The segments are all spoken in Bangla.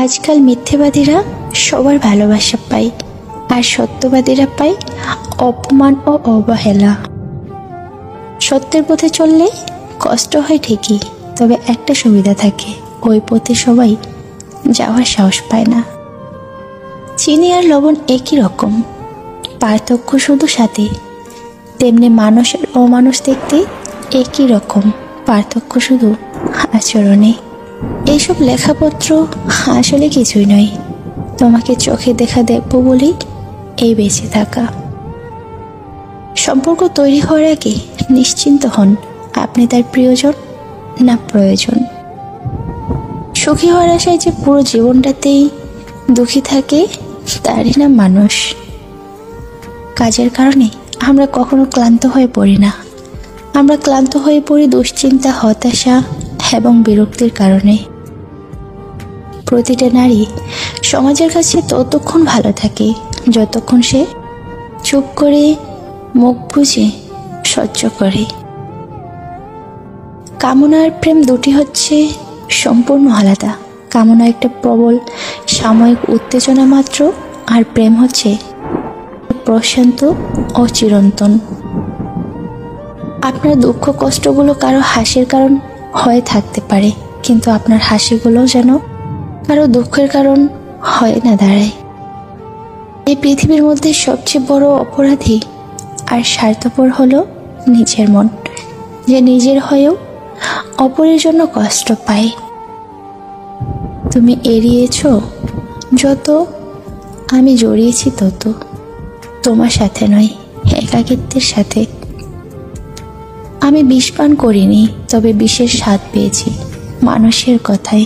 আজকাল মিথ্যেবাদীরা সবার ভালোবাসা পায়, আর সত্যবাদীরা পায় অপমান ও অবহেলা। সত্যের পথে চললে কষ্ট হয় ঠিকই, তবে একটা সুবিধা থাকে, ওই পথে সবাই যাওয়ার সাহস পায় না। চিনি আর লবণ একই রকম, পার্থক্য শুধু সাথে। তেমনি মানুষ আর অমানুষ দেখতে একই রকম, পার্থক্য শুধু আচরণে। এইসব লেখাপত্র আসলে কিছুই নয়, তোমাকে চোখে দেখা দেখবো বলেই এই বেঁচে থাকা। সম্পর্ক তৈরি হওয়ার আগে নিশ্চিন্ত হন, আপনি তার প্রিয়জন না প্রয়োজন। সুখী হওয়ার আশায় যে পুরো জীবনটাতেই দুঃখী থাকে, তারই নাম মানুষ। কাজের কারণে আমরা কখনো ক্লান্ত হয়ে পড়ি না, আমরা ক্লান্ত হয়ে পড়ি দুশ্চিন্তা, হতাশা এবং বিরক্তির কারণে। প্রতিটা নারী সমাজের কাছে ততক্ষণ ভালো থাকে যতক্ষণ সে চুপ করে মুখ বুজে সহ্য করে। কামনা আর প্রেম দুটি হচ্ছে সম্পূর্ণ আলাদা। কামনা একটা প্রবল সাময়িক উত্তেজনা মাত্র, আর প্রেম হচ্ছে প্রশান্ত ও চিরন্তন। আপনার দুঃখ কষ্টগুলো কারো হাসির কারণ হয়ে থাকতে পারে, কিন্তু আপনার হাসিগুলো যেন কারো দুঃখের কারণ হয়ে না দাঁড়ায়। এই পৃথিবীর মধ্যে সবচেয়ে বড় অপরাধী আর স্বার্থপর হলো নিজের মন, যে নিজের হয়েও অপরের জন্য কষ্ট পায়। তুমি এড়িয়েছ যত, আমি জড়িয়েছি তত, তোমার সাথে নয়, একাকিত্বের সাথে। আমি বিষ পান করিনি, তবে বিষের স্বাদ পেয়েছি মানুষের কথায়।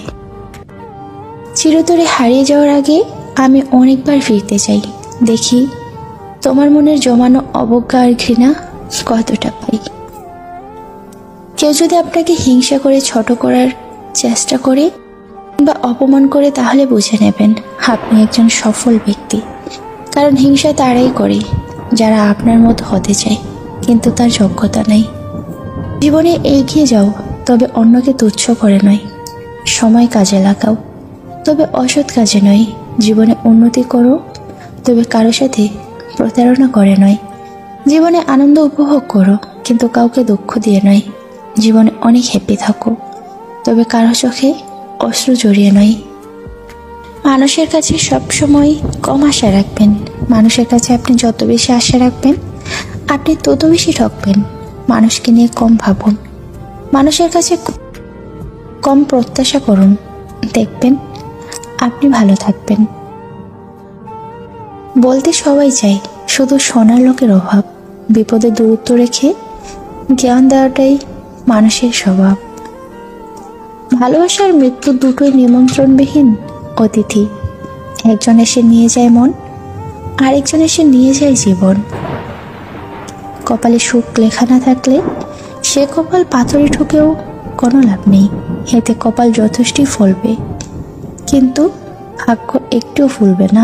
চিরতরে হারিয়ে যাওয়ার আগে আমি অনেকবার ফিরতে চাই, দেখি তোমার মনের জমানো অবজ্ঞা আর ঘৃণা কতটা পাই। কেউ যদি আপনাকে হিংসা করে, ছোট করার চেষ্টা করে বা অপমান করে, তাহলে বুঝে নেবেন আপনি একজন সফল ব্যক্তি। কারণ হিংসা তারাই করে যারা আপনার মতো হতে চায়, কিন্তু তার যোগ্যতা নেই। জীবনে এগিয়ে যাও, তবে অন্যকে তুচ্ছ করে নয়। সময় কাজে লাগাও, তবে অসৎ কাজে নয়। জীবনে উন্নতি করো, তবে কারো সাথে প্রতারণা করে নয়। জীবনে আনন্দ উপভোগ করো, কিন্তু কাউকে দুঃখ দিয়ে নয়। জীবনে অনেক হ্যাপি থাকো, তবে কারো চোখে অশ্রু জড়িয়ে নয়। মানুষের কাছে সবসময় কম আশা রাখবেন। মানুষের কাছে আপনি যত বেশি আশা রাখবেন, আপনি তত বেশি ঠকবেন। মানুষকে নিয়ে কম ভাবুন, মানুষের কাছে কম প্রত্যাশা করুন, দেখবেন আপনি ভালো থাকবেন। বলতে সবাই চাই, শুধু শোনার লোকের অভাব। বিপদে দূরত্ব রেখে জ্ঞান দেওয়াটাই মানুষের স্বভাব। ভালোবাসার মৃত্যু দুটোই নিমন্ত্রণবিহীন অতিথি। একজন এসে নিয়ে যায় মন, আরেকজন এসে নিয়ে যায় জীবন। কপালে সুখ লেখা না থাকলে সে কপাল পাথরে ঠুকেও কোনো লাভ নেই। এতে কপাল যথেষ্টই ফলবে, কিন্তু ভাগ্য একটুও ফুলবে না।